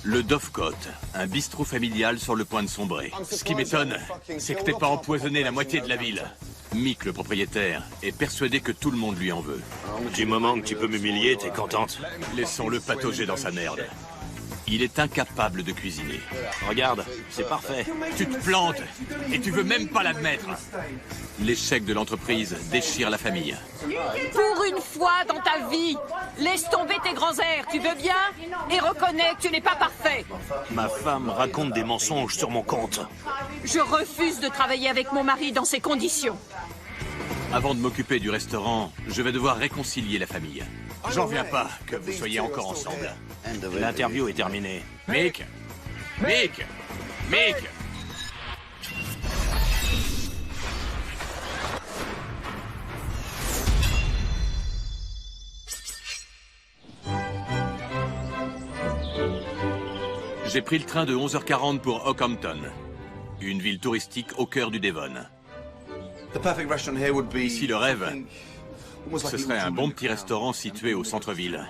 Le Dovecote, un bistrot familial sur le point de sombrer. Ce qui m'étonne, c'est que t'aies pas empoisonné la moitié de la ville. Mick, le propriétaire, est persuadé que tout le monde lui en veut. Du moment que tu peux m'humilier, t'es contente. Laissons-le patauger dans sa merde. Il est incapable de cuisiner. Regarde, c'est parfait. Tu te plantes et tu veux même pas l'admettre. L'échec de l'entreprise déchire la famille. Pour une fois dans ta vie, laisse tomber tes grands airs, tu veux bien? Et reconnais que tu n'es pas parfait. Ma femme raconte des mensonges sur mon compte. Je refuse de travailler avec mon mari dans ces conditions. Avant de m'occuper du restaurant, je vais devoir réconcilier la famille. J'en reviens pas que vous soyez encore ensemble. L'interview est terminée. Mick! Mick! Mick! J'ai pris le train de 11h40 pour Ockhampton, une ville touristique au cœur du Devon. Ici, le rêve, ce serait un bon petit restaurant situé au centre-ville.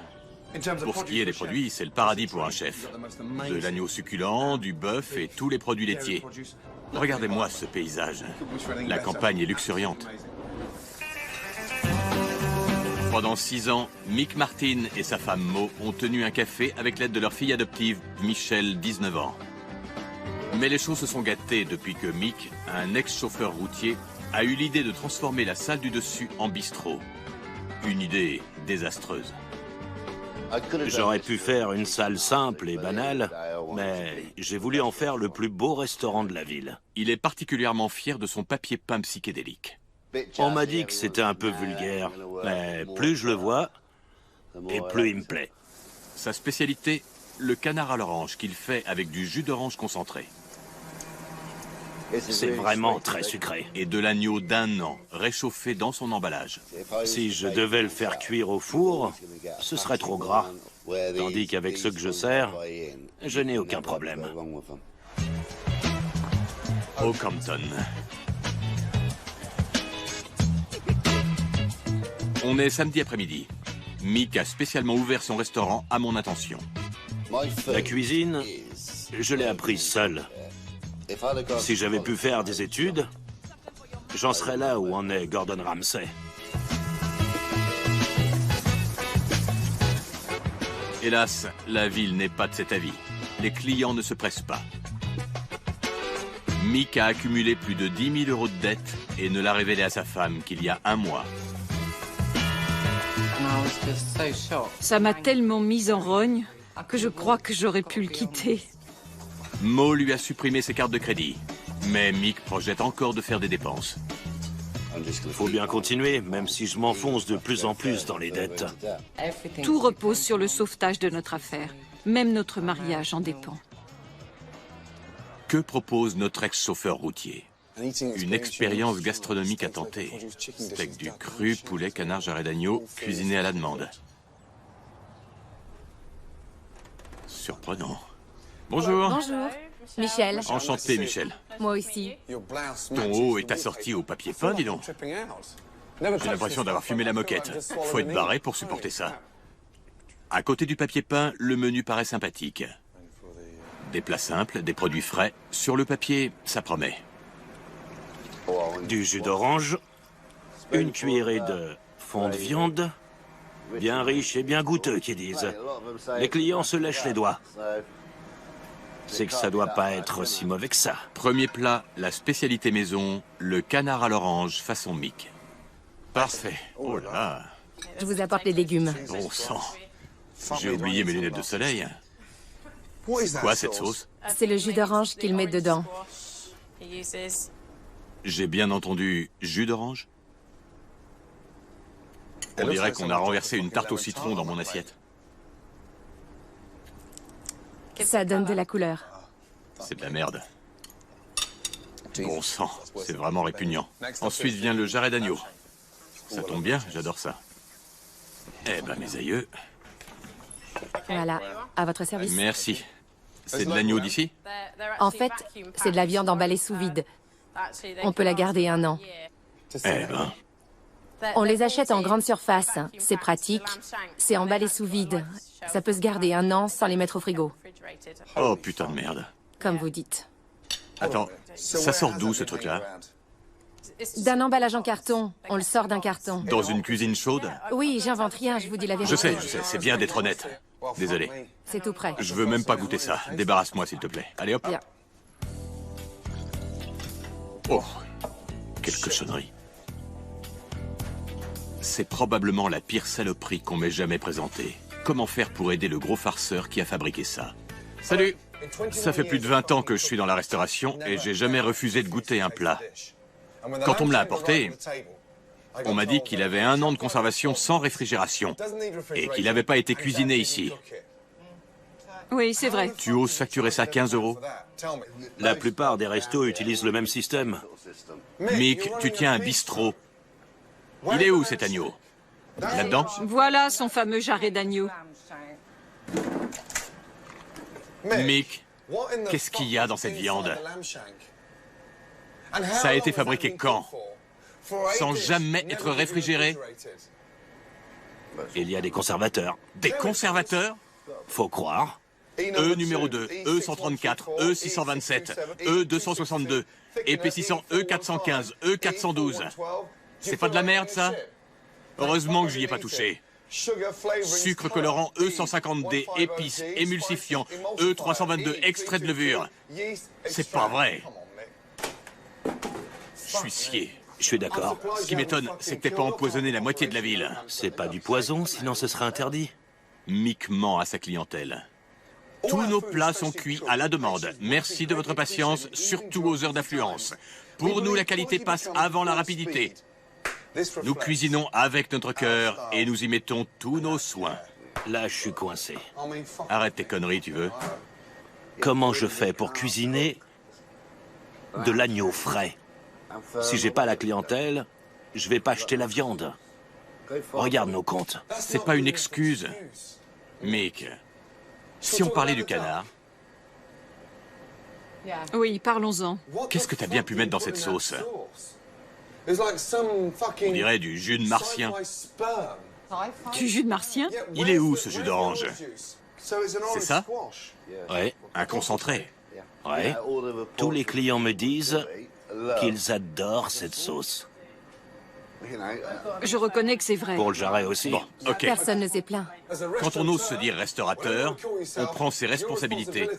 Pour ce qui est des produits, c'est le paradis pour un chef. De l'agneau succulent, du bœuf et tous les produits laitiers. Regardez-moi ce paysage. La campagne est luxuriante. Pendant 6 ans, Mick Martin et sa femme Mo ont tenu un café avec l'aide de leur fille adoptive, Michelle, 19 ans. Mais les choses se sont gâtées depuis que Mick, un ex-chauffeur routier, a eu l'idée de transformer la salle du dessus en bistrot. Une idée désastreuse. J'aurais pu faire une salle simple et banale, mais j'ai voulu en faire le plus beau restaurant de la ville. Il est particulièrement fier de son papier peint psychédélique. On m'a dit que c'était un peu vulgaire, mais plus je le vois, et plus il me plaît. Sa spécialité, le canard à l'orange qu'il fait avec du jus d'orange concentré. C'est vraiment très sucré. Et de l'agneau d'1 an, réchauffé dans son emballage. Si je devais le faire cuire au four, ce serait trop gras. Tandis qu'avec ce que je sers, je n'ai aucun problème. Ockhampton. On est samedi après-midi. Mick a spécialement ouvert son restaurant à mon intention. La cuisine, je l'ai apprise seule. Si j'avais pu faire des études, j'en serais là où en est Gordon Ramsay. Hélas, la ville n'est pas de cet avis. Les clients ne se pressent pas. Mick a accumulé plus de 10 000 € de dettes et ne l'a révélé à sa femme qu'il y a 1 mois. Ça m'a tellement mise en rogne que je crois que j'aurais pu le quitter. Mo lui a supprimé ses cartes de crédit. Mais Mick projette encore de faire des dépenses. Faut bien continuer, même si je m'enfonce de plus en plus dans les dettes. Tout repose sur le sauvetage de notre affaire. Même notre mariage en dépend. Que propose notre ex-chauffeur routier? Une expérience gastronomique à tenter. Steak du cru, poulet, canard, jarret d'agneau, cuisiné à la demande. Surprenant. Bonjour. Bonjour. Michel. Enchanté, Michel. Moi aussi. Ton haut est assorti au papier peint, dis donc. J'ai l'impression d'avoir fumé la moquette. Faut être barré pour supporter ça. À côté du papier peint, le menu paraît sympathique. Des plats simples, des produits frais. Sur le papier, ça promet. Du jus d'orange, une cuillerée de fond de viande, bien riche et bien goûteux, qu'ils disent. Les clients se lèchent les doigts. C'est que ça doit pas être si mauvais que ça. Premier plat, la spécialité maison, le canard à l'orange façon Mick. Parfait. Oh là là. Je vous apporte les légumes. Bon sang. J'ai oublié mes lunettes de soleil. Quoi cette sauce? C'est le jus d'orange qu'ils mettent dedans. J'ai bien entendu jus d'orange? On dirait qu'on a renversé une tarte au citron dans mon assiette. Ça donne de la couleur. C'est de la merde. Bon sang, c'est vraiment répugnant. Ensuite vient le jarret d'agneau. Ça tombe bien, j'adore ça. Eh ben, mes aïeux. Voilà, à votre service. Merci. C'est de l'agneau d'ici? En fait, c'est de la viande emballée sous vide. On peut la garder 1 an. Eh ben, On les achète en grande surface. C'est pratique. C'est emballé sous vide. Ça peut se garder 1 an sans les mettre au frigo. Oh putain de merde. Comme vous dites. Attends, ça sort d'où ce truc-là? D'un emballage en carton. On le sort d'un carton. Dans une cuisine chaude? Oui, j'invente rien, je vous dis la vérité. Je sais, c'est bien d'être honnête. Désolé. C'est tout prêt. Je veux même pas goûter ça. Débarrasse-moi s'il te plaît. Allez hop. Bien. Oh, quelle cochonnerie. C'est probablement la pire saloperie qu'on m'ait jamais présentée. Comment faire pour aider le gros farceur qui a fabriqué ça? Salut! Ça fait plus de 20 ans que je suis dans la restauration et j'ai jamais refusé de goûter un plat. Quand on me l'a apporté, on m'a dit qu'il avait 1 an de conservation sans réfrigération et qu'il n'avait pas été cuisiné ici. Oui, c'est vrai. Tu oses facturer ça 15 €? La plupart des restos utilisent le même système. Mick, tu tiens un bistrot. Il est où cet agneau? Là-dedans? Voilà son fameux jarret d'agneau. Mick, qu'est-ce qu'il y a dans cette viande? Ça a été fabriqué quand? Sans jamais être réfrigéré? Il y a des conservateurs. Des conservateurs? Faut croire. E numéro 2, E134, E627, E262, épaississant E415, E412. C'est pas de la merde, ça? Heureusement que j'y ai pas touché. Sucre colorant E150D, épices, émulsifiant, E322, extrait de levure. C'est pas vrai. Je suis scié. Je suis d'accord. Ce qui m'étonne, c'est que t'aies pas empoisonné la moitié de la ville. C'est pas du poison, sinon ce serait interdit. Mick ment à sa clientèle. Tous nos plats sont cuits à la demande. Merci de votre patience, surtout aux heures d'affluence. Pour nous, la qualité passe avant la rapidité. Nous cuisinons avec notre cœur et nous y mettons tous nos soins. Là, je suis coincé. Arrête tes conneries, tu veux? Comment je fais pour cuisiner de l'agneau frais? Si j'ai pas la clientèle, je vais pas acheter la viande. Regarde nos comptes. C'est pas une excuse. Mick, si on parlait du canard, Oui, parlons-en. qu'est-ce que t'as bien pu mettre dans cette sauce? On dirait du jus de martien. Du jus de martien? Il est où, ce jus d'orange? C'est ça? Ouais, Un concentré. ouais. Tous les clients me disent qu'ils adorent cette sauce. Je reconnais que c'est vrai. Pour le jarret aussi. Bon, ok. Personne ne s'est plaint. Quand on ose se dire restaurateur, on prend ses responsabilités.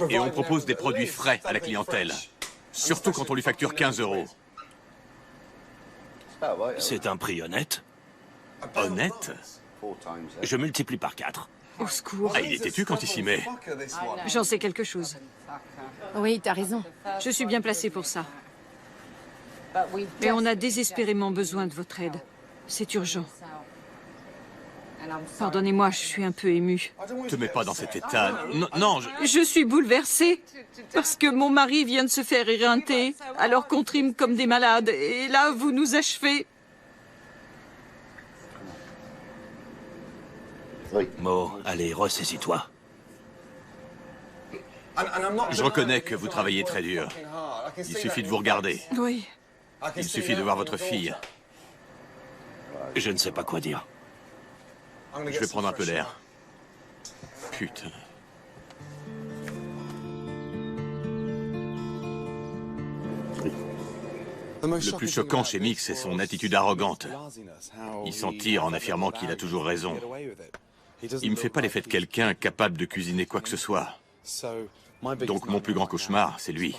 Et on propose des produits frais à la clientèle. Surtout quand on lui facture 15 €. C'est un prix honnête. Honnête? Je multiplie par 4. Au secours. Ah, il est têtu quand il s'y met. J'en sais quelque chose. Oui, t'as raison. Je suis bien placée pour ça. Mais on a désespérément besoin de votre aide. C'est urgent. Pardonnez-moi, je suis un peu émue. Te mets pas dans cet état. Non, non, Je suis bouleversée parce que mon mari vient de se faire éreinter alors qu'on trime comme des malades. Et là, vous nous achevez. Mo, allez, ressaisis-toi. je reconnais que vous travaillez très dur. Il suffit de vous regarder. Oui. Il suffit de voir votre fille. Je ne sais pas quoi dire. Je vais prendre un peu d'air. Putain. Le plus choquant chez Mick, c'est son attitude arrogante. Il s'en tire en affirmant qu'il a toujours raison. Il me fait pas l'effet de quelqu'un capable de cuisiner quoi que ce soit. Donc mon plus grand cauchemar, c'est lui.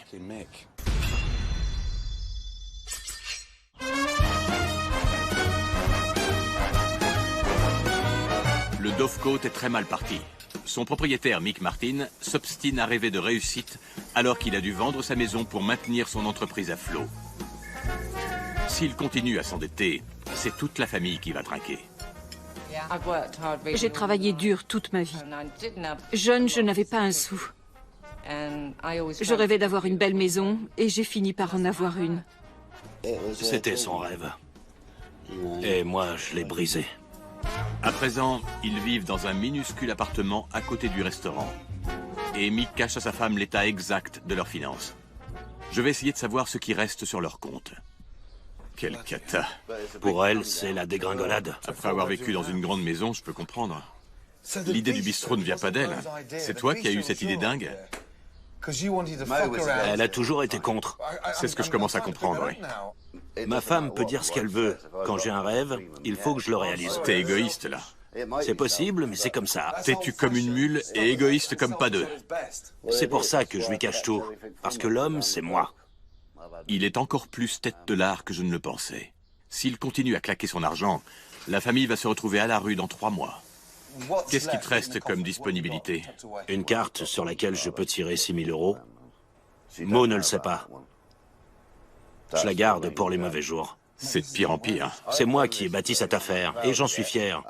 Le Dovecote est très mal parti. Son propriétaire, Mick Martin, s'obstine à rêver de réussite alors qu'il a dû vendre sa maison pour maintenir son entreprise à flot. S'il continue à s'endetter, c'est toute la famille qui va trinquer. J'ai travaillé dur toute ma vie. Jeune, je n'avais pas un sou. Je rêvais d'avoir une belle maison et j'ai fini par en avoir une. C'était son rêve. Et moi, je l'ai brisé. À présent, ils vivent dans un minuscule appartement à côté du restaurant. Et Mick cache à sa femme l'état exact de leurs finances. Je vais essayer de savoir ce qui reste sur leur compte. Quelle cata. Pour elle, c'est la dégringolade. Après avoir vécu dans une grande maison, je peux comprendre. L'idée du bistrot ne vient pas d'elle. C'est toi qui as eu cette idée dingue? Elle a toujours été contre. C'est ce que je commence à comprendre, oui. Ma femme peut dire ce qu'elle veut. Quand j'ai un rêve, il faut que je le réalise. T'es égoïste, là. C'est possible, mais c'est comme ça. Têtu comme une mule et égoïste comme pas deux. C'est pour ça que je lui cache tout. Parce que l'homme, c'est moi. Il est encore plus tête de l'art que je ne le pensais. S'il continue à claquer son argent, la famille va se retrouver à la rue dans 3 mois. Qu'est-ce qui te reste comme disponibilité? Une carte sur laquelle je peux tirer 6 000 €. Mo ne le sait pas. Je la garde pour les mauvais jours. C'est de pire en pire. C'est moi qui ai bâti cette affaire, et j'en suis fier.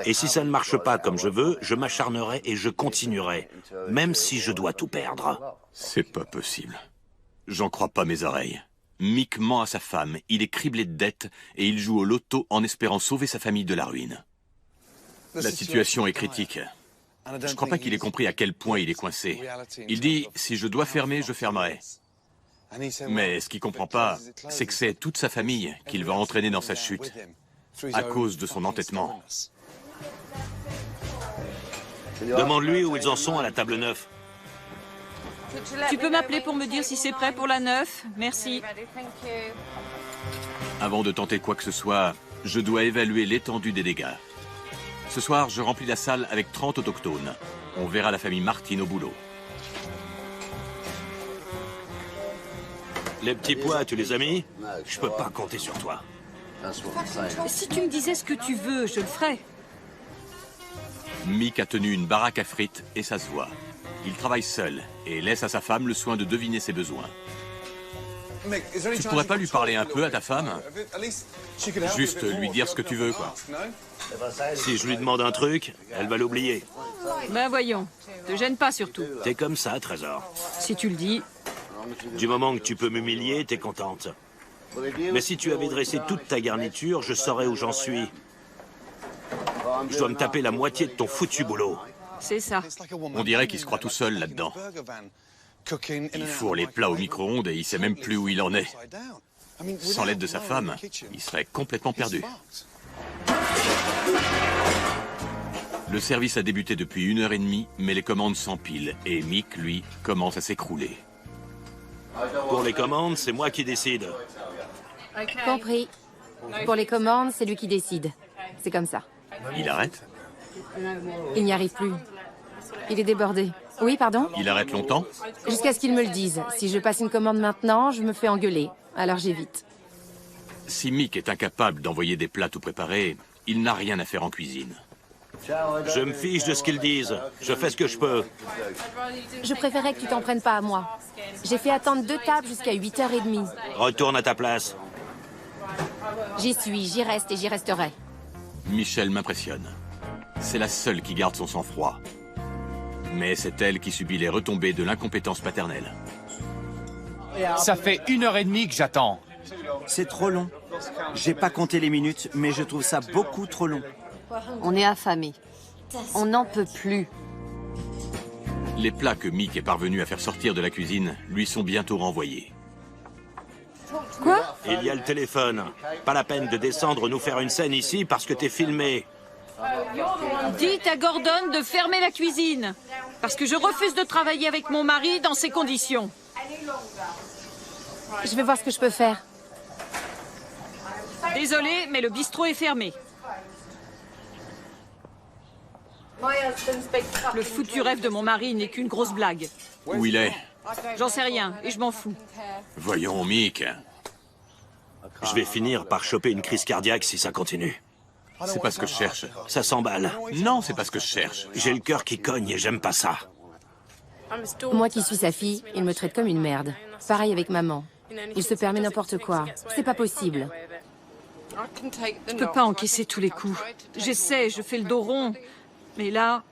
Et si ça ne marche pas comme je veux, je m'acharnerai et je continuerai, même si je dois tout perdre. C'est pas possible. J'en crois pas mes oreilles. Mick ment à sa femme, il est criblé de dettes et il joue au loto en espérant sauver sa famille de la ruine. La situation est critique. Je crois pas qu'il ait compris à quel point il est coincé. Il dit, si je dois fermer, je fermerai. Mais ce qu'il comprend pas, c'est que c'est toute sa famille qu'il va entraîner dans sa chute, à cause de son entêtement. Demande-lui où ils en sont à la table 9. Tu peux m'appeler pour me dire si c'est prêt pour la 9? Merci. Avant de tenter quoi que ce soit, je dois évaluer l'étendue des dégâts. Ce soir, je remplis la salle avec 30 autochtones. On verra la famille Martin au boulot. Les petits pois, tu les as mis? Je peux pas compter sur toi. Si tu me disais ce que tu veux, je le ferais. Mick a tenu une baraque à frites et ça se voit. Il travaille seul et laisse à sa femme le soin de deviner ses besoins. Tu pourrais pas lui parler un peu à ta femme? Juste lui dire ce que tu veux, quoi. Si je lui demande un truc, elle va l'oublier. Ben voyons, te gêne pas surtout. T'es comme ça, Trésor. Si tu le dis. Du moment que tu peux m'humilier, t'es contente. Mais si tu avais dressé toute ta garniture, je saurais où j'en suis. Je dois me taper la moitié de ton foutu boulot. C'est ça. On dirait qu'il se croit tout seul là-dedans. Il fourre les plats au micro-ondes et il sait même plus où il en est. Sans l'aide de sa femme, il serait complètement perdu. Le service a débuté depuis 1h30, mais les commandes s'empilent et Mick, lui, commence à s'écrouler. Pour les commandes, c'est moi qui décide. Compris. Pour les commandes, c'est lui qui décide. C'est comme ça. Il arrête? Il n'y arrive plus. Il est débordé. Oui, pardon? Il arrête longtemps? Jusqu'à ce qu'il me le dise. Si je passe une commande maintenant, je me fais engueuler. Alors j'évite. Si Mick est incapable d'envoyer des plats tout préparés, il n'a rien à faire en cuisine. Je me fiche de ce qu'ils disent. Je fais ce que je peux. Je préférais que tu t'en prennes pas à moi. J'ai fait attendre 2 tables jusqu'à 8h30. Retourne à ta place. J'y suis, j'y reste et j'y resterai. Michel m'impressionne. C'est la seule qui garde son sang-froid. Mais c'est elle qui subit les retombées de l'incompétence paternelle. Ça fait 1h30 que j'attends. C'est trop long. J'ai pas compté les minutes, mais je trouve ça beaucoup trop long. On est affamés. On n'en peut plus. Les plats que Mick est parvenu à faire sortir de la cuisine lui sont bientôt renvoyés. Quoi? Il y a le téléphone. Pas la peine de descendre nous faire une scène ici parce que t'es filmé. Dites à Gordon de fermer la cuisine. Parce que je refuse de travailler avec mon mari dans ces conditions. Je vais voir ce que je peux faire. Désolée, mais le bistrot est fermé. Le foutu rêve de mon mari n'est qu'une grosse blague. Où il est? J'en sais rien, et je m'en fous. Voyons, Mick. Je vais finir par choper une crise cardiaque si ça continue. C'est pas ce que je cherche. Ça s'emballe. Non, c'est pas ce que je cherche. J'ai le cœur qui cogne et j'aime pas ça. Moi qui suis sa fille, il me traite comme une merde. Pareil avec maman. Il se permet n'importe quoi. C'est pas possible. Je peux pas encaisser tous les coups. J'essaie, je fais le dos rond. Mais là...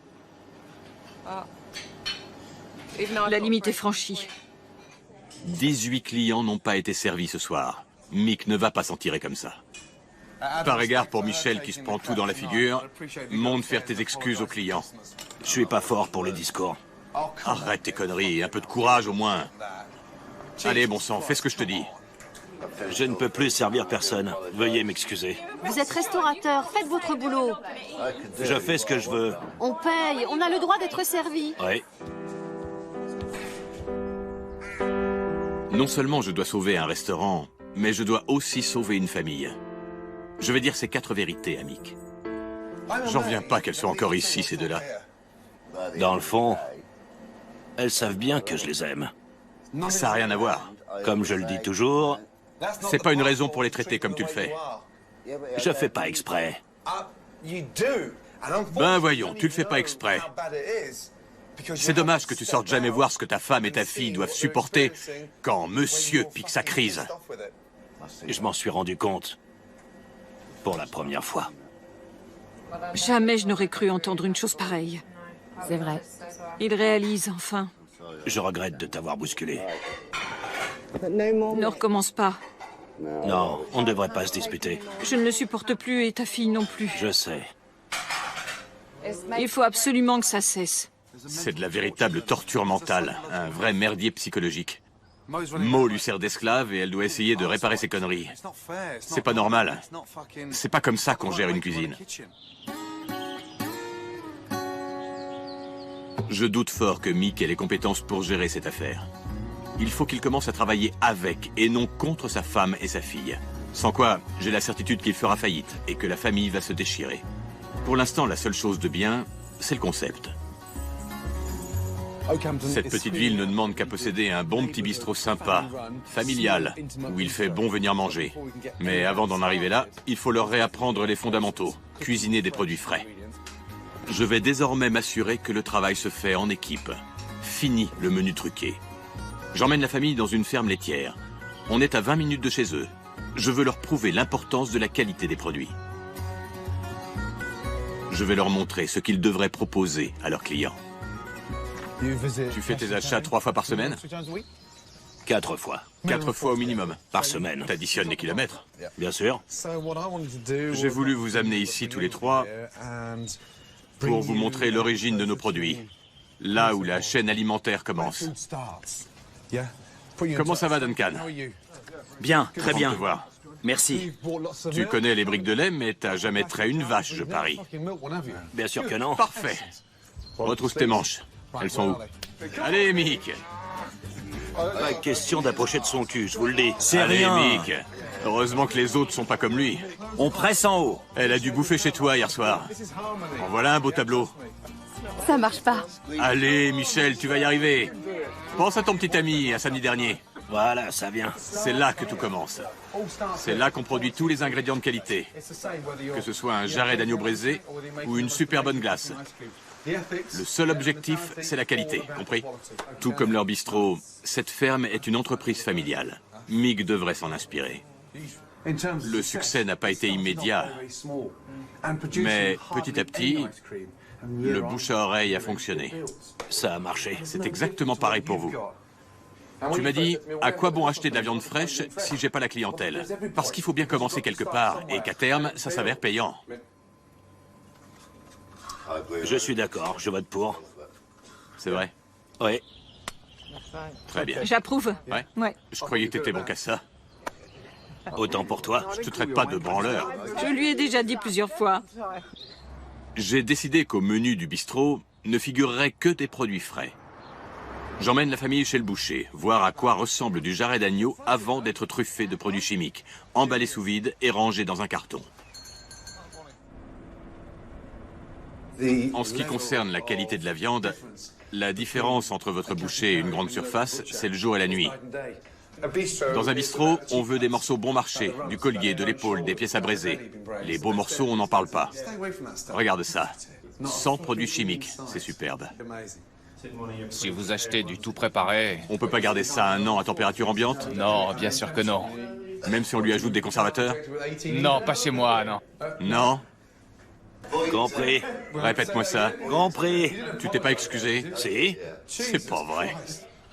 la limite est franchie. 18 clients n'ont pas été servis ce soir. Mick ne va pas s'en tirer comme ça. Par égard pour Michel qui se prend tout dans la figure, monte faire tes excuses aux clients. Je suis pas fort pour le discours. Arrête tes conneries, un peu de courage au moins. Allez, bon sang, fais ce que je te dis. Je ne peux plus servir personne. Veuillez m'excuser. Vous êtes restaurateur, faites votre boulot. Je fais ce que je veux. On paye, on a le droit d'être servi. Oui. Non seulement je dois sauver un restaurant, mais je dois aussi sauver une famille. Je vais dire ces 4 vérités à Mick. J'en reviens pas qu'elles soient encore ici, ces deux-là. Dans le fond, elles savent bien que je les aime. Ça n'a rien à voir. Comme je le dis toujours, C'est pas une raison pour les traiter comme tu le fais. je fais pas exprès. Ben voyons, tu le fais pas exprès. C'est dommage que tu sortes jamais voir ce que ta femme et ta fille doivent supporter quand monsieur pique sa crise. Je m'en suis rendu compte. Pour la première fois. Jamais je n'aurais cru entendre une chose pareille. C'est vrai. Il réalise enfin. Je regrette de t'avoir bousculé. Ne recommence pas. Non, on ne devrait pas se disputer. Je ne le supporte plus et ta fille non plus. Je sais. Il faut absolument que ça cesse. C'est de la véritable torture mentale, un vrai merdier psychologique. Mo lui sert d'esclave et elle doit essayer de réparer ses conneries. C'est pas normal. C'est pas comme ça qu'on gère une cuisine. Je doute fort que Mick ait les compétences pour gérer cette affaire. Il faut qu'il commence à travailler avec et non contre sa femme et sa fille. Sans quoi, j'ai la certitude qu'il fera faillite et que la famille va se déchirer. Pour l'instant, la seule chose de bien, c'est le concept. Cette petite ville ne demande qu'à posséder un bon petit bistrot sympa, familial, où il fait bon venir manger. Mais avant d'en arriver là, il faut leur réapprendre les fondamentaux, cuisiner des produits frais. Je vais désormais m'assurer que le travail se fait en équipe. Fini le menu truqué. J'emmène la famille dans une ferme laitière. On est à 20 minutes de chez eux. Je veux leur prouver l'importance de la qualité des produits. Je vais leur montrer ce qu'ils devraient proposer à leurs clients. Tu fais tes achats 3 fois par semaine? 4 fois. 4 fois au minimum. Par semaine. T'additionnes les kilomètres. Bien sûr. J'ai voulu vous amener ici tous les 3 pour vous montrer l'origine de nos produits. Là où la chaîne alimentaire commence. Comment ça va, Duncan? Bien, très Content de bien. te voir. Merci. Tu connais les briques de lait, mais t'as jamais trait une vache, je parie. Bien sûr que non. Parfait. Retrousse tes manches. Elles sont où? Allez, Mick. Pas question d'approcher de son cul, je vous le dis. C'est Allez, rien. Mick. Heureusement que les autres sont pas comme lui. On presse en haut. Elle a dû bouffer chez toi hier soir. En voilà un beau tableau. Ça marche pas. Allez, Michel, tu vas y arriver. Pense à ton petit ami, à samedi dernier. Voilà, ça vient. C'est là que tout commence. C'est là qu'on produit tous les ingrédients de qualité. Que ce soit un jarret d'agneau braisé ou une super bonne glace. Le seul objectif, c'est la qualité, compris? Tout comme leur bistrot, cette ferme est une entreprise familiale. Mick devrait s'en inspirer. Le succès n'a pas été immédiat, mais petit à petit, le bouche à oreille a fonctionné. Ça a marché. C'est exactement pareil pour vous. Tu m'as dit, à quoi bon acheter de la viande fraîche si j'ai pas la clientèle? Parce qu'il faut bien commencer quelque part et qu'à terme, ça s'avère payant. Je suis d'accord, je vote pour. C'est vrai? Oui. Très bien. J'approuve. Ouais? Ouais. Je croyais que t'étais bon qu'à ça. Autant pour toi. Je te traite pas de branleur. Je lui ai déjà dit plusieurs fois. J'ai décidé qu'au menu du bistrot ne figurerait que des produits frais. J'emmène la famille chez le boucher, voir à quoi ressemble du jarret d'agneau avant d'être truffé de produits chimiques, emballé sous vide et rangé dans un carton. En ce qui concerne la qualité de la viande, la différence entre votre boucher et une grande surface, c'est le jour et la nuit. Dans un bistrot, on veut des morceaux bon marché, du collier, de l'épaule, des pièces à braiser. Les beaux morceaux, on n'en parle pas. Regarde ça. Sans produits chimiques, c'est superbe. Si vous achetez du tout préparé... On peut pas garder ça 1 an à température ambiante? Non, bien sûr que non. Même si on lui ajoute des conservateurs? Non, pas chez moi, non. Non? Compris. Répète-moi ça. Compris. Tu t'es pas excusé? Si. C'est pas vrai.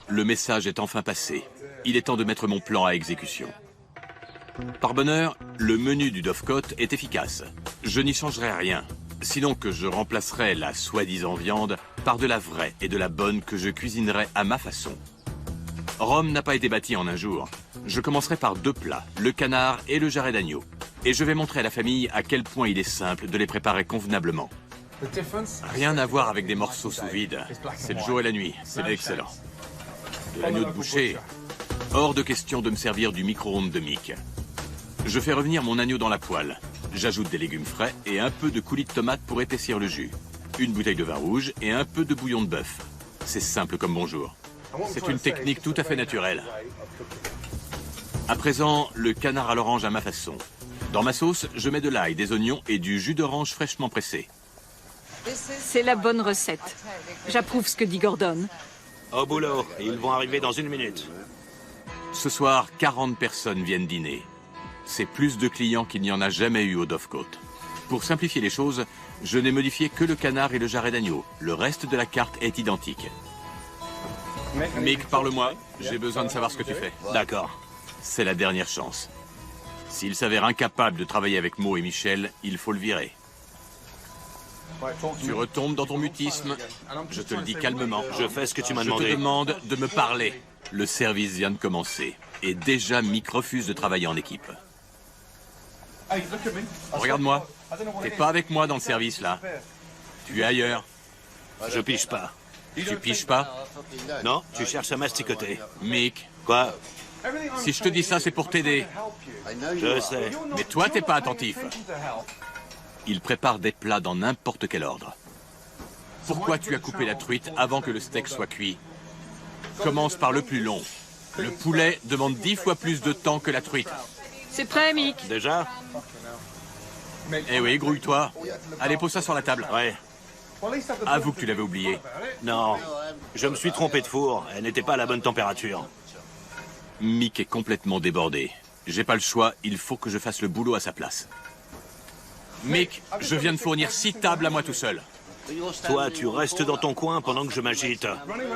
Le message est enfin passé. Il est temps de mettre mon plan à exécution. Par bonheur, le menu du Dovecote est efficace. Je n'y changerai rien. Sinon que je remplacerai la soi-disant viande par de la vraie et de la bonne que je cuisinerai à ma façon. Rome n'a pas été bâtie en un jour. Je commencerai par 2 plats, le canard et le jarret d'agneau. Et je vais montrer à la famille à quel point il est simple de les préparer convenablement. Rien à voir avec des morceaux sous vide. C'est le jour et la nuit, c'est excellent. De l'agneau de boucher, hors de question de me servir du micro-ondes de Mick. Je fais revenir mon agneau dans la poêle. J'ajoute des légumes frais et un peu de coulis de tomate pour épaissir le jus. Une bouteille de vin rouge et un peu de bouillon de bœuf. C'est simple comme bonjour. C'est une technique tout à fait naturelle. À présent, le canard à l'orange à ma façon. Dans ma sauce, je mets de l'ail, des oignons et du jus d'orange fraîchement pressé. C'est la bonne recette. J'approuve ce que dit Gordon. Au boulot, ils vont arriver dans 1 minute. Ce soir, 40 personnes viennent dîner. C'est plus de clients qu'il n'y en a jamais eu au Dovecote. Pour simplifier les choses, je n'ai modifié que le canard et le jarret d'agneau. Le reste de la carte est identique. Mick, parle-moi. J'ai besoin de savoir ce que tu fais. D'accord. C'est la dernière chance. S'il s'avère incapable de travailler avec Mo et Michel, il faut le virer. Tu retombes dans ton mutisme. Je te le dis calmement. Je fais ce que tu m'as Je te demandé. demande de me parler. Le service vient de commencer. Et déjà, Mick refuse de travailler en équipe. Regarde-moi. T'es pas avec moi dans le service, là. Tu es ailleurs. Je pige pas. Tu piges pas? Non, tu cherches à masticoter. Mick, Quoi? si je te dis ça, c'est pour t'aider. Je sais. Mais toi, t'es pas attentif. Il prépare des plats dans n'importe quel ordre. Pourquoi tu as coupé la truite avant que le steak soit cuit? Commence par le plus long. Le poulet demande 10 fois plus de temps que la truite. C'est prêt, Mick? Déjà? Eh oui, grouille-toi. Allez, pose ça sur la table. Ouais. Avoue que tu l'avais oublié. Non. Je me suis trompé de four. Elle n'était pas à la bonne température. Mick est complètement débordé. J'ai pas le choix, il faut que je fasse le boulot à sa place. Mick, je viens de fournir 6 tables à moi tout seul. Toi, tu restes dans ton coin pendant que je m'agite.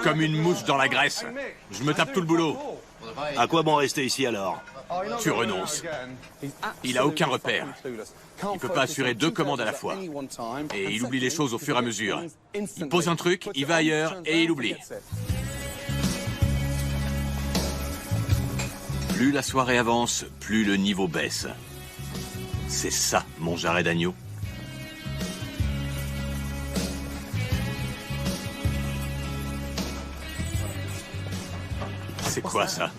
Comme une mouche dans la graisse. Je me tape tout le boulot. À quoi bon rester ici alors? Tu renonces. Il a aucun repère. Il peut pas assurer 2 commandes à la fois. Et il oublie les choses au fur et à mesure. Il pose un truc, il va ailleurs et il oublie. Plus la soirée avance, plus le niveau baisse. C'est ça, mon jarret d'agneau. C'est quoi ça?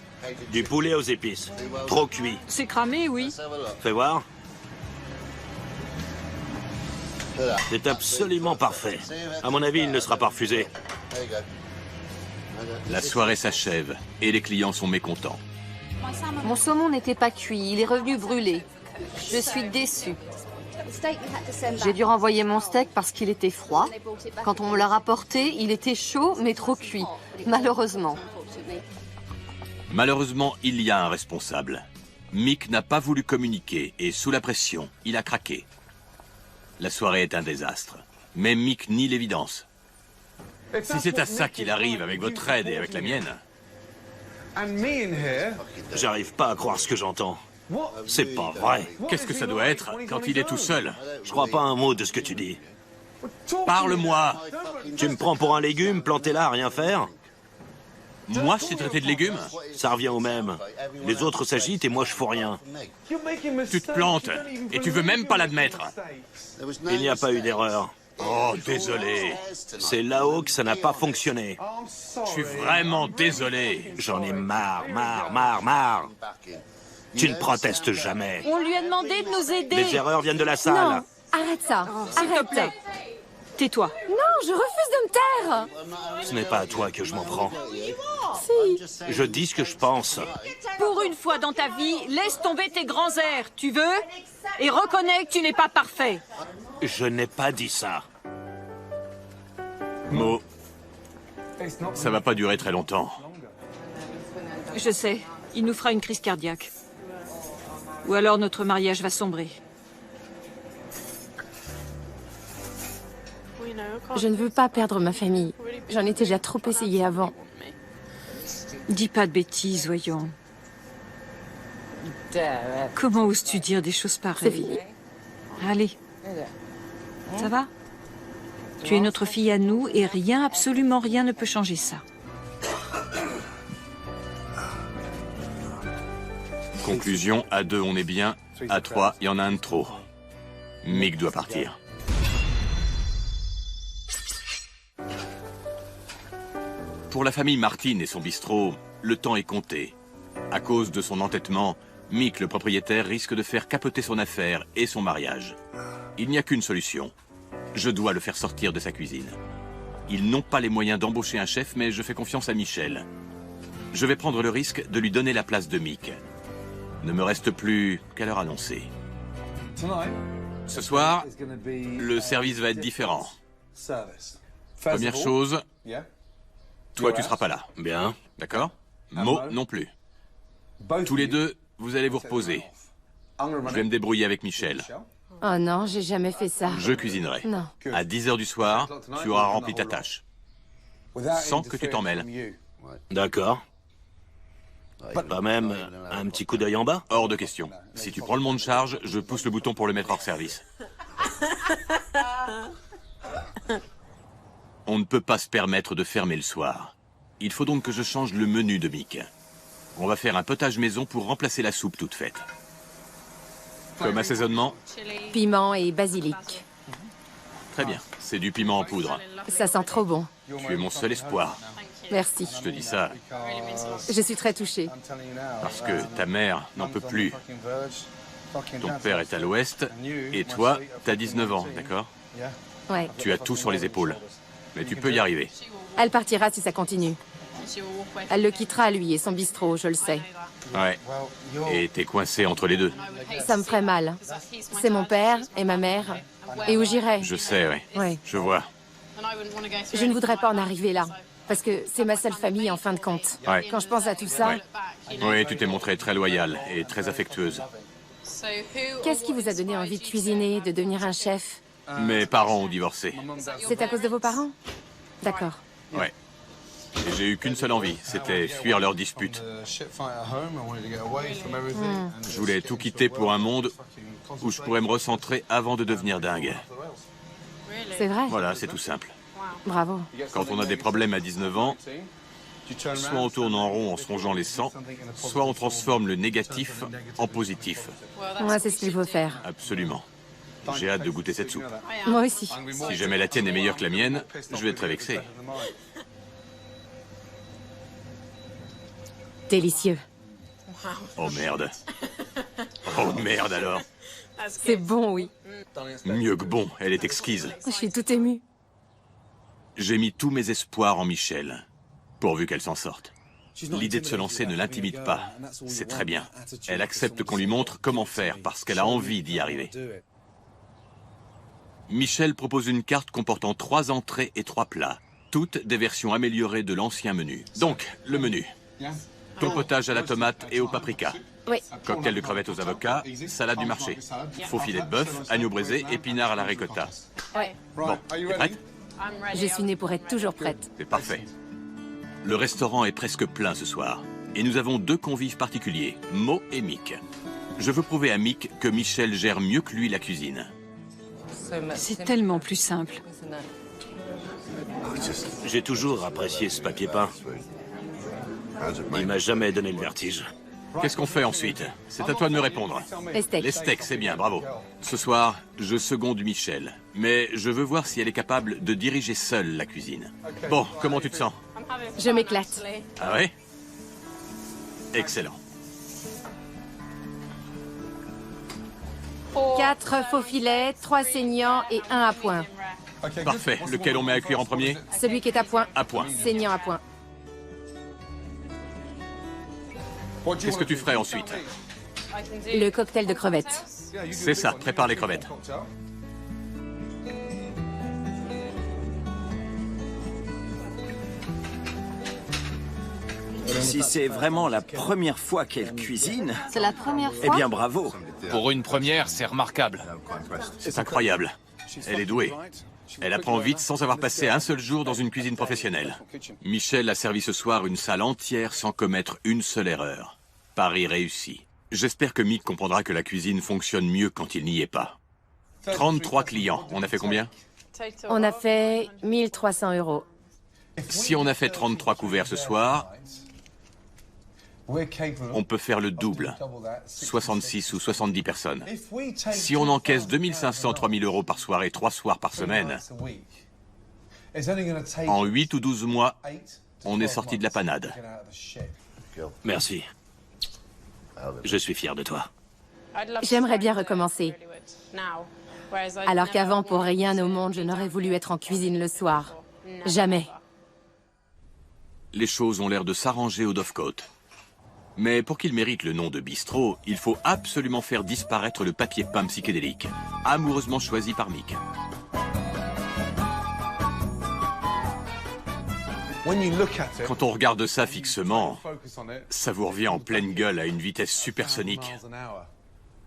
Du poulet aux épices. Trop cuit. C'est cramé, oui. Fais voir. C'est absolument parfait. À mon avis, il ne sera pas refusé. La soirée s'achève et les clients sont mécontents. Mon saumon n'était pas cuit, il est revenu brûlé. Je suis déçue. J'ai dû renvoyer mon steak parce qu'il était froid. Quand on me l'a rapporté, il était chaud mais trop cuit. Malheureusement. Malheureusement, il y a un responsable. Mick n'a pas voulu communiquer et sous la pression, il a craqué. La soirée est un désastre. Mais Mick nie l'évidence. Si c'est à ça qu'il arrive avec votre aide et avec la mienne, J'arrive pas à croire ce que j'entends. C'est pas vrai. qu'est-ce que ça doit être quand il est tout seul? Je crois pas un mot de ce que tu dis. Parle-moi! Tu me prends pour un légume planté là à rien faire? Moi, je t'ai traité de légumes? Ça revient au même. Les autres s'agitent et moi je fous rien. Tu te plantes et tu veux même pas l'admettre. Il n'y a pas eu d'erreur. Oh, désolé. C'est là-haut que ça n'a pas fonctionné. Je suis vraiment désolé. J'en ai marre, marre. Tu ne protestes jamais. On lui a demandé de nous aider. Les erreurs viennent de la salle. Non, arrête ça. S'il te Arrête. plaît. Tais-toi. Non, je refuse de me taire. Ce n'est pas à toi que je m'en prends. Si. Je dis ce que je pense. Pour une fois dans ta vie, laisse tomber tes grands airs, tu veux? Et reconnais que tu n'es pas parfait. Je n'ai pas dit ça. Mo, ça va pas durer très longtemps. Je sais, il nous fera une crise cardiaque. Ou alors notre mariage va sombrer. Je ne veux pas perdre ma famille. J'en ai déjà trop essayé avant. Dis pas de bêtises, voyons. Comment oses-tu dire des choses C'est pareilles? fini. Allez. Ça va? Tu es notre fille à nous et rien, absolument rien ne peut changer ça. Conclusion, à 2 on est bien, à 3 il y en a un de trop. Mick doit partir. Pour la famille Martin et son bistrot, le temps est compté. À cause de son entêtement, Mick, le propriétaire, risque de faire capoter son affaire et son mariage. Il n'y a qu'une solution. Je dois le faire sortir de sa cuisine. Ils n'ont pas les moyens d'embaucher un chef, mais je fais confiance à Michel. Je vais prendre le risque de lui donner la place de Mick. Ne me reste plus qu'à leur annoncer. Ce soir, le service va être différent. Première chose, toi tu seras pas là. Bien. D'accord? Mo non plus. Tous les deux, vous allez vous reposer. Je vais me débrouiller avec Michel. Oh non, j'ai jamais fait ça. Je cuisinerai. Non. À 10 h du soir, tu auras rempli ta tâche. Sans que tu t'en mêles. D'accord. Pas même un petit coup d'œil en bas? Hors de question. Si tu prends le monte charge, je pousse le bouton pour le mettre hors service. On ne peut pas se permettre de fermer le soir. Il faut donc que je change le menu de Mick. On va faire un potage maison pour remplacer la soupe toute faite. Comme assaisonnement, Piment et basilic. très bien. C'est du piment en poudre. Ça sent trop bon. Tu es mon seul espoir. Merci. Je te dis ça Je suis très touchée. parce que ta mère n'en peut plus. Ton père est à l'ouest et toi, t'as 19 ans, d'accord? Ouais. Tu as tout sur les épaules. Mais tu peux y arriver. Elle partira si ça continue. Elle le quittera, lui, et son bistrot, je le sais. Ouais. Et t'es coincé entre les deux. Ça me ferait mal. C'est mon père et ma mère. Et où j'irai? Je sais, oui. Ouais. Je vois. Je ne voudrais pas en arriver là. Parce que c'est ma seule famille, en fin de compte. Ouais. Quand je pense à tout ça, Ouais. Oui, tu t'es montrée très loyale et très affectueuse. qu'est-ce qui vous a donné envie de cuisiner, de devenir un chef? Mes parents ont divorcé. C'est à cause de vos parents? D'accord. Ouais. Et j'ai eu qu'une seule envie, c'était fuir leur dispute. Je voulais tout quitter pour un monde où je pourrais me recentrer avant de devenir dingue. C'est vrai? Voilà, c'est tout simple. Bravo. Quand on a des problèmes à 19 ans, soit on tourne en rond en se rongeant les sangs, soit on transforme le négatif en positif. Moi, c'est ce qu'il faut faire. Absolument. J'ai hâte de goûter cette soupe. Moi aussi. Si jamais la tienne est meilleure que la mienne, je vais être très vexé. Délicieux. Oh merde. Oh merde alors. C'est bon, oui. Mieux que bon, elle est exquise. Je suis tout émue. J'ai mis tous mes espoirs en Michel, pourvu qu'elle s'en sorte. L'idée de se lancer ne l'intimide pas, c'est très bien. Elle accepte qu'on lui montre comment faire parce qu'elle a envie d'y arriver. Michel propose une carte comportant 3 entrées et 3 plats, toutes des versions améliorées de l'ancien menu. Donc, le menu. Ton potage à la tomate et au paprika. Oui. Cocktail de crevettes aux avocats, salade du marché. Faux filet de bœuf, agneau braisé, épinards à la ricotta. Ouais. Bon, t'es prête? Je suis née pour être toujours prête. C'est parfait. Le restaurant est presque plein ce soir. Et nous avons 2 convives particuliers, Mo et Mick. Je veux prouver à Mick que Michel gère mieux que lui la cuisine. C'est tellement plus simple. J'ai toujours apprécié ce papier peint. Il m'a jamais donné le vertige. Qu'est-ce qu'on fait ensuite? C'est à toi de me répondre. Les steaks. Les steaks, c'est bien, bravo. Ce soir, je seconde Michel. Mais je veux voir si elle est capable de diriger seule la cuisine. Bon, comment tu te sens? Je m'éclate. Ah ouais? Excellent. 4 faux filets, 3 saignants et 1 à point. Parfait. Lequel on met à cuire en premier? Celui qui est à point. À point. Saignant à point. Qu'est-ce que tu ferais ensuite? Le cocktail de crevettes. C'est ça, prépare les crevettes. Si c'est vraiment la première fois qu'elle cuisine, C'est la première eh fois. bien bravo. Pour une première, c'est remarquable. C'est incroyable. Elle est douée. Elle apprend vite sans avoir passé un seul jour dans une cuisine professionnelle. Michel a servi ce soir une salle entière sans commettre une seule erreur. Pari réussi. J'espère que Mick comprendra que la cuisine fonctionne mieux quand il n'y est pas. 33 clients. On a fait combien? On a fait 1300 €. Si on a fait 33 couverts ce soir, On peut faire le double, 66 ou 70 personnes. Si on encaisse 2500, 3000 euros par soirée, 3 soirs par semaine, en 8 ou 12 mois, on est sorti de la panade. Merci. Je suis fier de toi. J'aimerais bien recommencer. Alors qu'avant, pour rien au monde, je n'aurais voulu être en cuisine le soir. Jamais. Les choses ont l'air de s'arranger au Dovecote. Mais pour qu'il mérite le nom de bistrot, il faut absolument faire disparaître le papier peint psychédélique, amoureusement choisi par Mick. Quand on regarde ça fixement, ça vous revient en pleine gueule à une vitesse supersonique.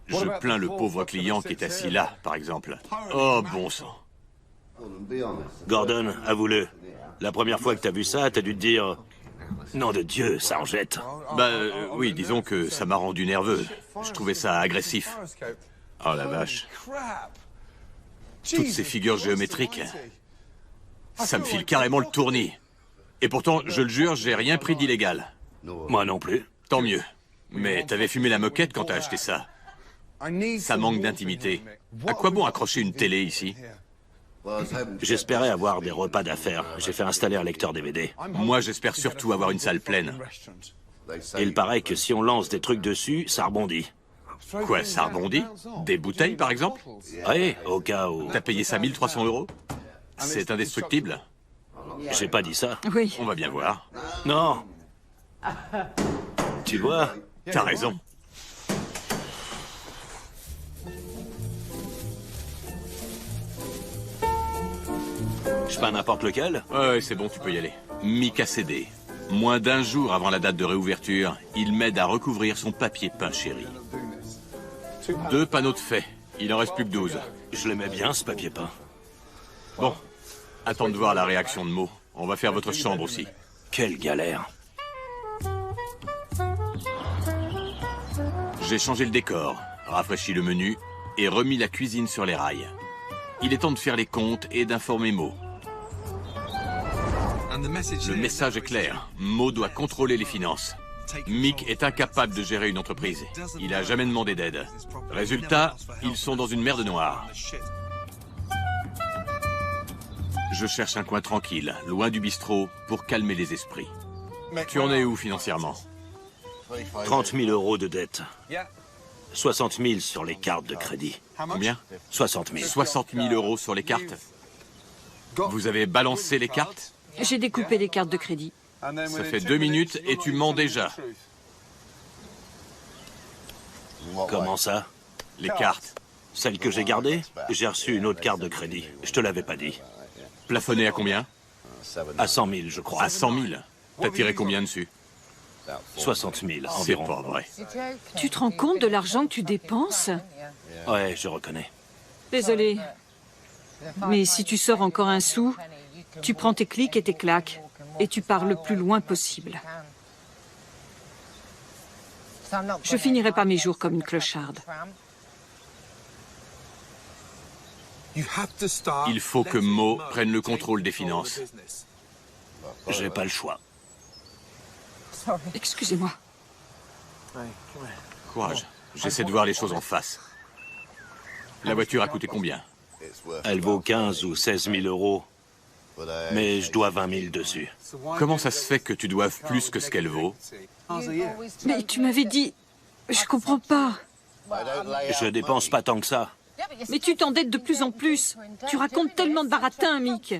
Je plains le pauvre client qui est assis là, par exemple. Oh, bon sang. Gordon, avoue-le. La première fois que t'as vu ça, t'as dû te dire... Nom de Dieu, ça en jette. Bah oui, disons que ça m'a rendu nerveux. Je trouvais ça agressif. Oh la vache. Toutes ces figures géométriques, ça me file carrément le tournis. Et pourtant, je le jure, j'ai rien pris d'illégal. Moi non plus. Tant mieux. Mais t'avais fumé la moquette quand t'as acheté ça. Ça manque d'intimité. À quoi bon accrocher une télé ici? J'espérais avoir des repas d'affaires. J'ai fait installer un lecteur DVD. Moi, j'espère surtout avoir une salle pleine. Il paraît que si on lance des trucs dessus, ça rebondit. Quoi, ça rebondit? Des bouteilles, par exemple? Oui, au cas où... T'as payé ça 1300 euros? C'est indestructible? J'ai pas dit ça. Oui. On va bien voir. Non. Tu vois? T'as raison. Je peins n'importe lequel? Ouais, c'est bon, tu peux y aller. Mick a cédé. Moins d'un jour avant la date de réouverture, il m'aide à recouvrir son papier peint chéri. 2 panneaux de fait. Il en reste plus que 12. Je l'aimais bien, ce papier peint. Bon, attends de voir la réaction de Mo. On va faire votre chambre aussi. Quelle galère. J'ai changé le décor, rafraîchi le menu et remis la cuisine sur les rails. Il est temps de faire les comptes et d'informer Mo. Le message est clair. Mo doit contrôler les finances. Mick est incapable de gérer une entreprise. Il n'a jamais demandé d'aide. Résultat, ils sont dans une merde noire. Je cherche un coin tranquille, loin du bistrot, pour calmer les esprits. Tu en es où financièrement? 30 000 euros de dette. 60 000 sur les cartes de crédit. Combien? 60 000. 60 000 euros sur les cartes? Vous avez balancé les cartes? J'ai découpé les cartes de crédit. Ça fait 2 minutes et tu mens déjà. Comment ça? Les cartes. Celle que j'ai gardée? J'ai reçu une autre carte de crédit. Je te l'avais pas dit. Plafonné à combien? À 100 000, je crois. À 100 000. T'as tiré combien dessus? 60 000 C'est environ. pas vrai. Tu te rends compte de l'argent que tu dépenses? Ouais, je reconnais. Désolée. Mais si tu sors encore un sou, tu prends tes clics et tes claques, et tu pars le plus loin possible. Je finirai pas mes jours comme une clocharde. Il faut que Mo prenne le contrôle des finances. J'ai pas le choix. Excusez-moi. Courage. J'essaie de voir les choses en face. La voiture a coûté combien? Elle vaut 15 ou 16 000 euros. Mais je dois 20 000 dessus. Comment ça se fait que tu doives plus que ce qu'elle vaut? Mais tu m'avais dit... Je comprends pas. Je dépense pas tant que ça. Mais tu t'endettes de plus en plus. Tu racontes tellement de baratin, Mick.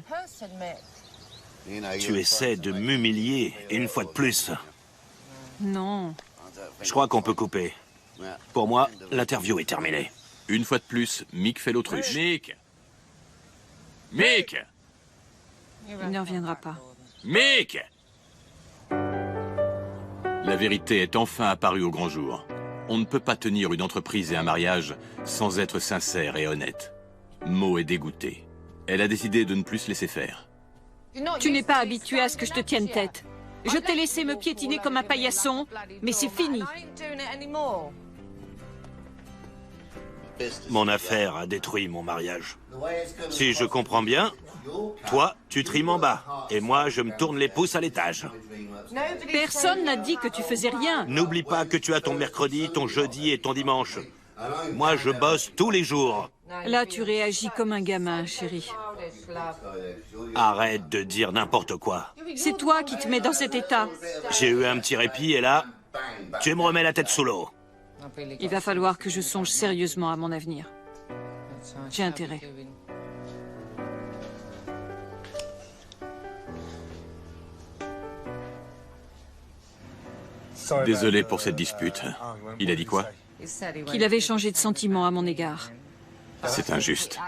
Tu essaies de m'humilier, une fois de plus. Non. Je crois qu'on peut couper. Pour moi, l'interview est terminée. Une fois de plus, Mick fait l'autruche. Mick! Mick! Il ne reviendra pas. Mick! La vérité est enfin apparue au grand jour. On ne peut pas tenir une entreprise et un mariage sans être sincère et honnête. Mo est dégoûtée. Elle a décidé de ne plus se laisser faire. Tu n'es pas habitué à ce que je te tienne tête. Je t'ai laissé me piétiner comme un paillasson, mais c'est fini. Mon affaire a détruit mon mariage. Si je comprends bien, toi, tu trimes en bas, et moi, je me tourne les pouces à l'étage. Personne n'a dit que tu faisais rien. N'oublie pas que tu as ton mercredi, ton jeudi et ton dimanche. Moi, je bosse tous les jours. Là, tu réagis comme un gamin, chérie. Arrête de dire n'importe quoi. C'est toi qui te mets dans cet état. J'ai eu un petit répit, et là, tu me remets la tête sous l'eau. Il va falloir que je songe sérieusement à mon avenir. J'ai intérêt. Désolé pour cette dispute. Il a dit quoi? Qu'il avait changé de sentiment à mon égard. C'est injuste.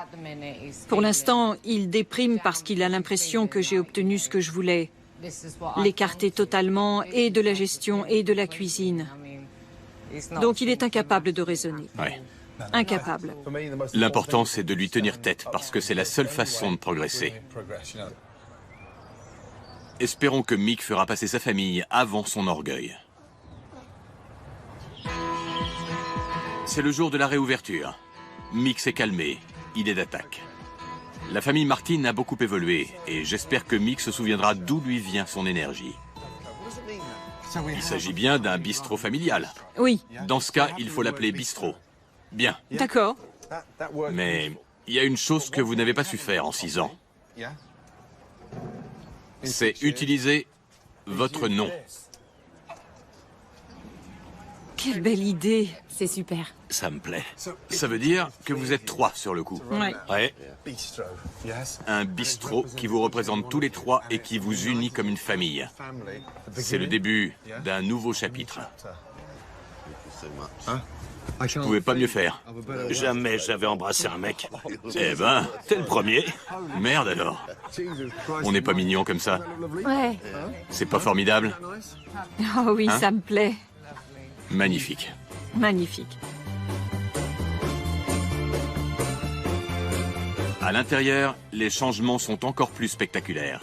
Pour l'instant, il déprime parce qu'il a l'impression que j'ai obtenu ce que je voulais. L'écarter totalement, et de la gestion, et de la cuisine. Donc il est incapable de raisonner. Ouais. Incapable. L'important, c'est de lui tenir tête, parce que c'est la seule façon de progresser. Espérons que Mick fera passer sa famille avant son orgueil. C'est le jour de la réouverture. Mick s'est calmé, il est d'attaque. La famille Martin a beaucoup évolué, et j'espère que Mick se souviendra d'où lui vient son énergie. Il s'agit bien d'un bistrot familial. Oui. Dans ce cas, il faut l'appeler bistrot. Bien. D'accord. Mais il y a une chose que vous n'avez pas su faire en 6 ans. C'est utiliser votre nom. Quelle belle idée. C'est super. Ça me plaît. Ça veut dire que vous êtes 3 sur le coup. Ouais. Ouais. Un bistrot qui vous représente tous les 3 et qui vous unit comme une famille. C'est le début d'un nouveau chapitre. Vous pouvez pas mieux faire. Jamais j'avais embrassé un mec. Eh ben, T'es le premier. merde alors. On n'est pas mignon comme ça. Ouais. C'est pas formidable? Oh oui, Hein? ça me plaît. Magnifique. Magnifique. À l'intérieur, les changements sont encore plus spectaculaires.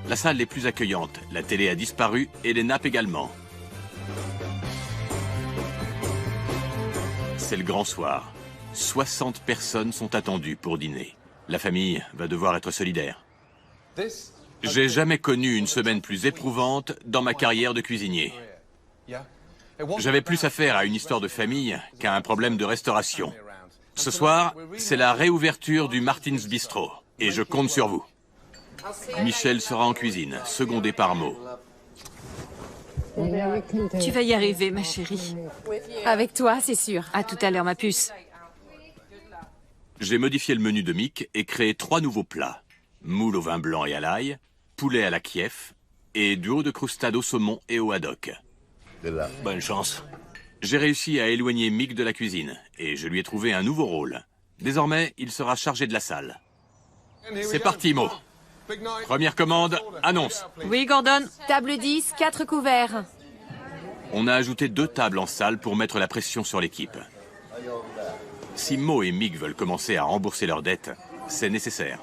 La salle est plus accueillante, la télé a disparu et les nappes également. C'est le grand soir. 60 personnes sont attendues pour dîner. La famille va devoir être solidaire. J'ai jamais connu une semaine plus éprouvante dans ma carrière de cuisinier. J'avais plus affaire à une histoire de famille qu'à un problème de restauration. Ce soir, c'est la réouverture du Martin's Bistro. Et je compte sur vous. Michel sera en cuisine, secondé par Mo. Tu vas y arriver, ma chérie. Avec toi, c'est sûr. À tout à l'heure, ma puce. J'ai modifié le menu de Mick et créé 3 nouveaux plats. Moule au vin blanc et à l'ail, poulet à la Kiev et duo de croustade au saumon et au haddock. Bonne chance. J'ai réussi à éloigner Mick de la cuisine et je lui ai trouvé un nouveau rôle. Désormais, il sera chargé de la salle. C'est parti, Mo. Première commande, annonce. Oui, Gordon. Table 10, 4 couverts. On a ajouté 2 tables en salle pour mettre la pression sur l'équipe. Si Mo et Mick veulent commencer à rembourser leurs dettes, c'est nécessaire.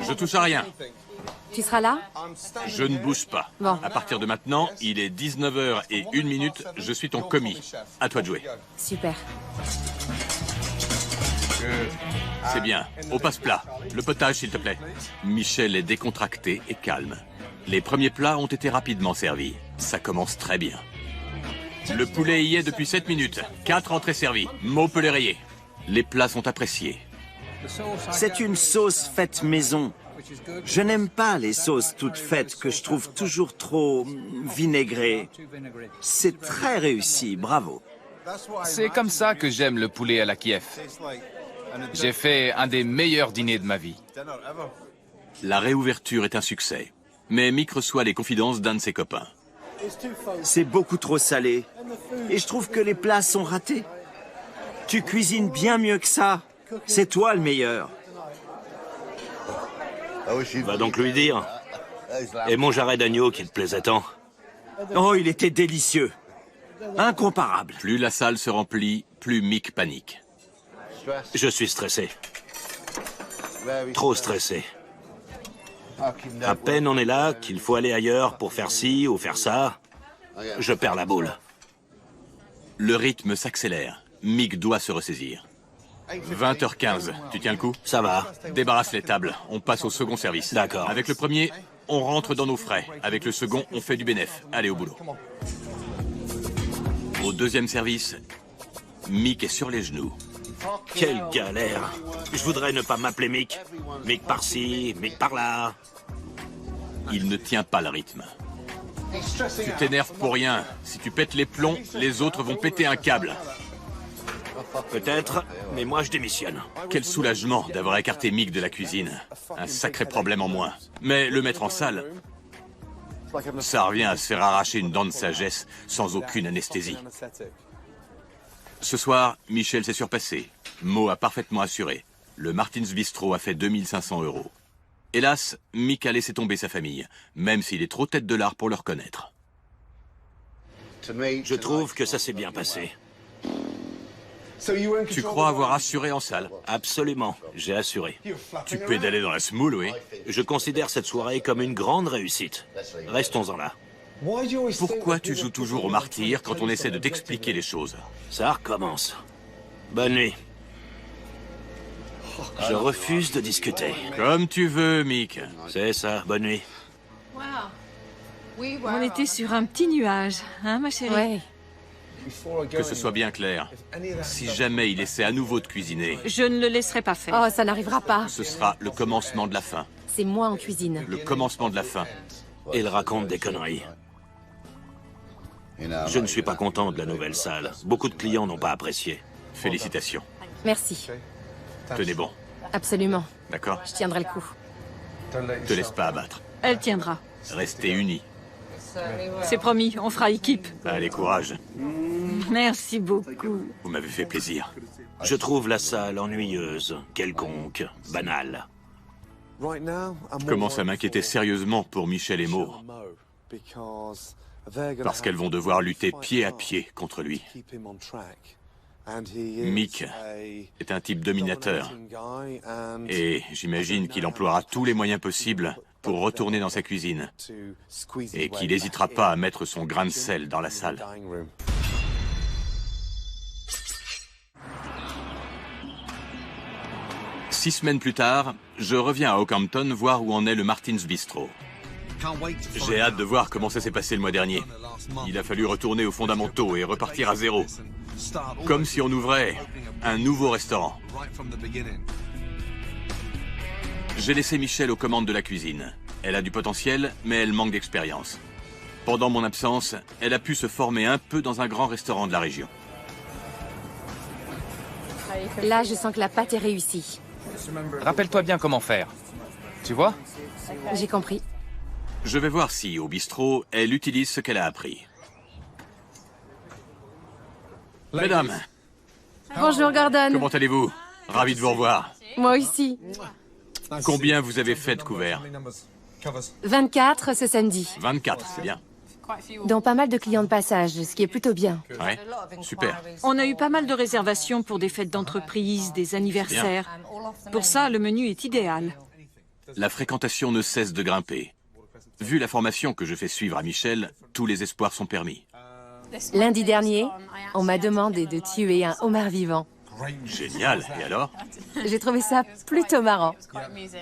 Je touche à rien. Tu seras là? Je ne bouge pas. Bon. À partir de maintenant, il est 19h01, je suis ton commis. À toi de jouer. Super. C'est bien. Au passe-plat. Le potage, s'il te plaît. Michel est décontracté et calme. Les premiers plats ont été rapidement servis. Ça commence très bien. Le poulet y est depuis 7 minutes. 4 entrées servies. Mo peut les rayer. Les plats sont appréciés. C'est une sauce faite maison. Je n'aime pas les sauces toutes faites que je trouve toujours trop vinaigrées. C'est très réussi, bravo. C'est comme ça que j'aime le poulet à la Kiev. J'ai fait un des meilleurs dîners de ma vie. La réouverture est un succès. Mais Mick reçoit les confidences d'un de ses copains. C'est beaucoup trop salé. Et je trouve que les plats sont ratés. Tu cuisines bien mieux que ça. C'est toi le meilleur. Va donc lui dire. Et mon jarret d'agneau qui te plaisait tant. Oh, il était délicieux. Incomparable. Plus la salle se remplit, plus Mick panique. Je suis stressé. Trop stressé. À peine on est là, qu'il faut aller ailleurs pour faire ci ou faire ça, je perds la boule. Le rythme s'accélère. Mick doit se ressaisir. 20h15, tu tiens le coup? Ça va. Débarrasse les tables, on passe au second service. D'accord. Avec le premier, on rentre dans nos frais. Avec le second, on fait du bénéf. Allez, au boulot. Au deuxième service, Mick est sur les genoux. Quelle galère. Je voudrais ne pas m'appeler Mick. Mick par-ci, Mick par-là. Il ne tient pas le rythme. Tu t'énerves pour rien. Si tu pètes les plombs, les autres vont péter un câble. Peut-être, mais moi je démissionne. Quel soulagement d'avoir écarté Mick de la cuisine. Un sacré problème en moins. Mais le mettre en salle, ça revient à se faire arracher une dent de sagesse sans aucune anesthésie. Ce soir, Michel s'est surpassé. Mo a parfaitement assuré. Le Martin's Bistro a fait 2500 €. Hélas, Mick a laissé tomber sa famille, même s'il est trop tête de l'art pour le reconnaître. Je trouve que ça s'est bien passé. Tu crois avoir assuré en salle? Absolument, j'ai assuré. Tu pédalais dans la semoule, oui. Je considère cette soirée comme une grande réussite. Restons-en là. Pourquoi tu joues toujours au martyr quand on essaie de t'expliquer les choses? Ça recommence. Bonne nuit. Je refuse de discuter. Comme tu veux, Mick. C'est ça, bonne nuit. On était sur un petit nuage, hein, ma chérie? Ouais. Que ce soit bien clair, si jamais il essaie à nouveau de cuisiner, Je ne le laisserai pas faire. Oh, ça n'arrivera pas. ce sera le commencement de la fin. C'est moi en cuisine. Le commencement de la fin. Il raconte des conneries. Je ne suis pas content de la nouvelle salle. Beaucoup de clients n'ont pas apprécié. Félicitations. Merci. Tenez bon, Absolument. d'accord? Je tiendrai le coup. Te laisse pas abattre. Elle tiendra. Restez unis. C'est promis, on fera équipe. Allez, courage. Merci beaucoup. Vous m'avez fait plaisir. Je trouve la salle ennuyeuse, quelconque, banale. Commence à m'inquiéter sérieusement pour Michel et Mo, parce qu'elles vont devoir lutter pied à pied contre lui. Mick est un type dominateur, et j'imagine qu'il emploiera tous les moyens possibles pour retourner dans sa cuisine, et qu'il n'hésitera pas à mettre son grain de sel dans la salle. Six semaines plus tard, je reviens à Oakhampton voir où en est le Martin's Bistro. J'ai hâte de voir comment ça s'est passé le mois dernier. Il a fallu retourner aux fondamentaux et repartir à zéro. Comme si on ouvrait un nouveau restaurant. J'ai laissé Michel aux commandes de la cuisine. Elle a du potentiel, mais elle manque d'expérience. Pendant mon absence, elle a pu se former un peu dans un grand restaurant de la région. Là, je sens que la pâte est réussie. Rappelle-toi bien comment faire. Tu vois? J'ai compris. Je vais voir si, au bistrot, elle utilise ce qu'elle a appris. Mesdames, Bonjour, Gordon. comment allez-vous? Ravi de vous revoir. Moi aussi. Combien vous avez fait de couverts? 24 ce samedi. 24, c'est bien. Dont pas mal de clients de passage, ce qui est plutôt bien. Ouais, super. On a eu pas mal de réservations pour des fêtes d'entreprise, des anniversaires. Pour ça, le menu est idéal. La fréquentation ne cesse de grimper. Vu la formation que je fais suivre à Michel, tous les espoirs sont permis. Lundi dernier, on m'a demandé de tuer un homard vivant. Génial, et alors? J'ai trouvé ça plutôt marrant.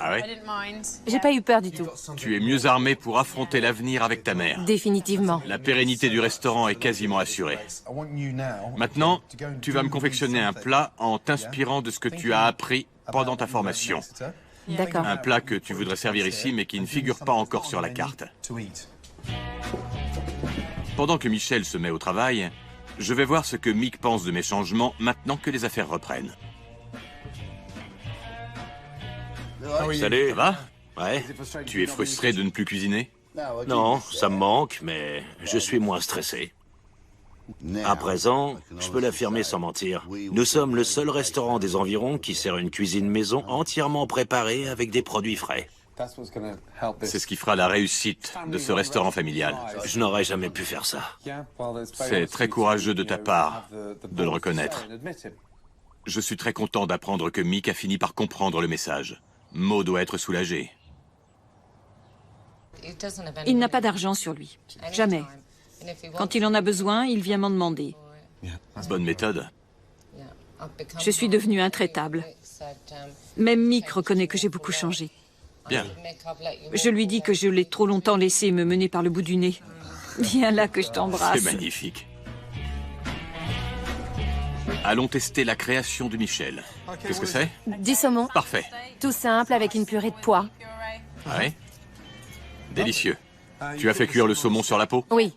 Ah ouais? J'ai pas eu peur du tout. Tu es mieux armé pour affronter l'avenir avec ta mère. Définitivement. La pérennité du restaurant est quasiment assurée. Maintenant, tu vas me confectionner un plat en t'inspirant de ce que tu as appris pendant ta formation. D'accord. Un plat que tu voudrais servir ici, mais qui ne figure pas encore sur la carte. Pendant que Michel se met au travail, je vais voir ce que Mick pense de mes changements maintenant que les affaires reprennent. Salut. Ça va? Ouais. Tu es frustré de ne plus cuisiner? Non, ça me manque, mais je suis moins stressé. À présent, je peux l'affirmer sans mentir, nous sommes le seul restaurant des environs qui sert une cuisine maison entièrement préparée avec des produits frais. C'est ce qui fera la réussite de ce restaurant familial. Je n'aurais jamais pu faire ça. C'est très courageux de ta part de le reconnaître. Je suis très content d'apprendre que Mick a fini par comprendre le message. Mo doit être soulagé. Il n'a pas d'argent sur lui. Jamais. Quand il en a besoin, il vient m'en demander. Bonne méthode. Je suis devenue intraitable. Même Mick reconnaît que j'ai beaucoup changé. Bien. Je lui dis que je l'ai trop longtemps laissé me mener par le bout du nez. Viens là que je t'embrasse. C'est magnifique. Allons tester la création de Michel. Qu'est-ce que c'est? Du saumon, Parfait. tout simple avec une purée de pois. Ouais. Délicieux. Tu as fait cuire le saumon sur la peau? Oui,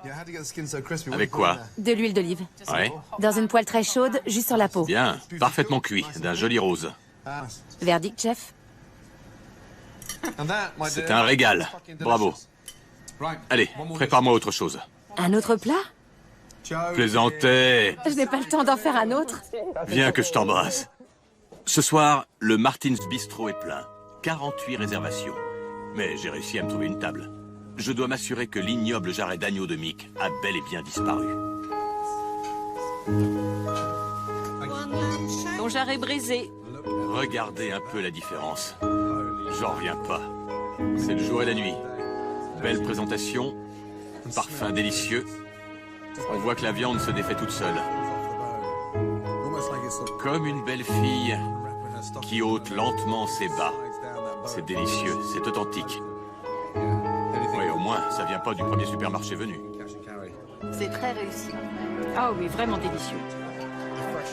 Avec quoi? de l'huile d'olive. Ouais. Dans une poêle très chaude, juste sur la peau. Bien. Parfaitement cuit, d'un joli rose. Verdict, chef? C'est un régal. Bravo. Allez, prépare-moi autre chose. Un autre plat? Plaisantais. Je n'ai pas le temps d'en faire un autre. Viens que je t'embrasse. Ce soir, le Martin's Bistro est plein. 48 réservations. Mais j'ai réussi à me trouver une table. Je dois m'assurer que l'ignoble jarret d'agneau de Mick a bel et bien disparu. Ton jarret brisé. Regardez un peu la différence. J'en reviens pas. C'est le jour et la nuit. Belle présentation, parfum délicieux. On voit que la viande se défait toute seule. Comme une belle fille qui ôte lentement ses bas. C'est délicieux, c'est authentique. Oui, au moins, ça vient pas du premier supermarché venu. C'est très réussi. Ah oui, vraiment délicieux.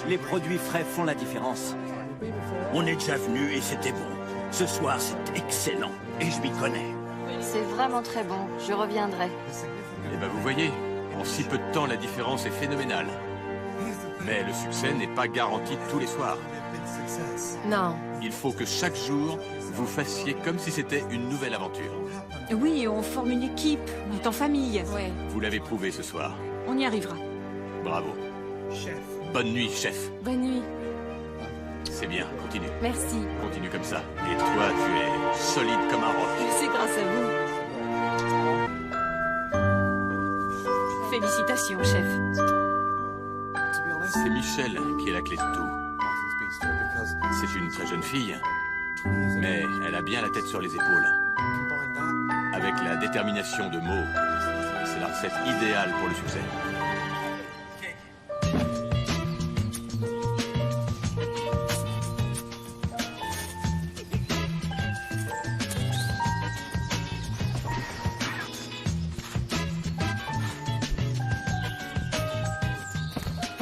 Les produits frais font la différence. On est déjà venu et c'était bon. Ce soir, c'est excellent et je m'y connais. C'est vraiment très bon. Je reviendrai. Eh ben vous voyez, en si peu de temps, la différence est phénoménale. Mais le succès n'est pas garanti tous les soirs. Non. Il faut que chaque jour, vous fassiez comme si c'était une nouvelle aventure. Oui, on forme une équipe, on est en famille. Ouais. Vous l'avez prouvé ce soir. On y arrivera. Bravo. Bonne nuit, chef. Bonne nuit. C'est bien, continue. Merci. Continue comme ça. Et toi, tu es solide comme un roc. C'est grâce à vous. Félicitations, chef. C'est Michel qui est la clé de tout. C'est une très jeune fille, mais elle a bien la tête sur les épaules. Avec la détermination de Mo, c'est la recette idéale pour le succès.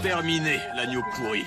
Terminé, l'agneau pourri.